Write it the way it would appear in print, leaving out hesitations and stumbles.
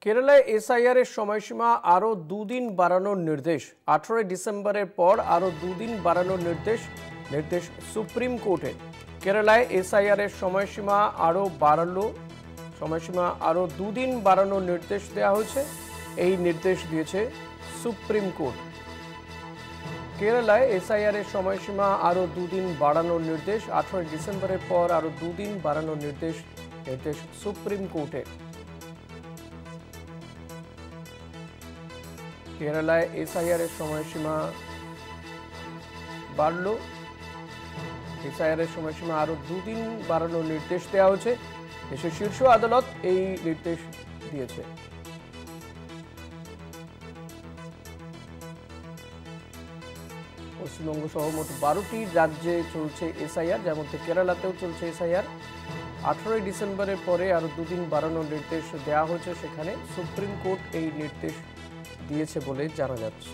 কেরালায় এসআইআর এর সময়সীমা আরও দুদিন বাড়ানোর নির্দেশ। 18 ডিসেম্বরের পর আরও দুদিন বাড়ানোর নির্দেশ সুপ্রিম কোর্টের। কেরালায় এসআইআর এর সময়সীমা আরও দুদিন বাড়ানোর নির্দেশ দেওয়া হয়েছে। এই নির্দেশ দিয়েছে সুপ্রিম কোর্ট। কেরালায় এসআইআর এর সময়সীমা আরও দুদিন বাড়ানোর নির্দেশ। 18 ডিসেম্বরের পর আরও দুদিন বাড়ানোর নির্দেশ সুপ্রিম কোর্টের। কেরালায় এসআইআর এর সময়সীমা বাড়ল। এসআইআর এর সময়সীমা আরো দুদিন বাড়ানোর নির্দেশ দেওয়া হয়েছে। দেশের শীর্ষ আদালত এই নির্দেশ দিয়েছে। পশ্চিমবঙ্গ সহ মোট 12টি রাজ্যে চলছে এসআইআর, যার মধ্যে কেরালাতেও চলছে এসআইআর। 18 ডিসেম্বরের পরে আরো দুদিন বাড়ানোর নির্দেশ দেওয়া হয়েছে। সেখানে সুপ্রিম কোর্ট এই নির্দেশ দিয়েছে বলে জানা যাচ্ছে।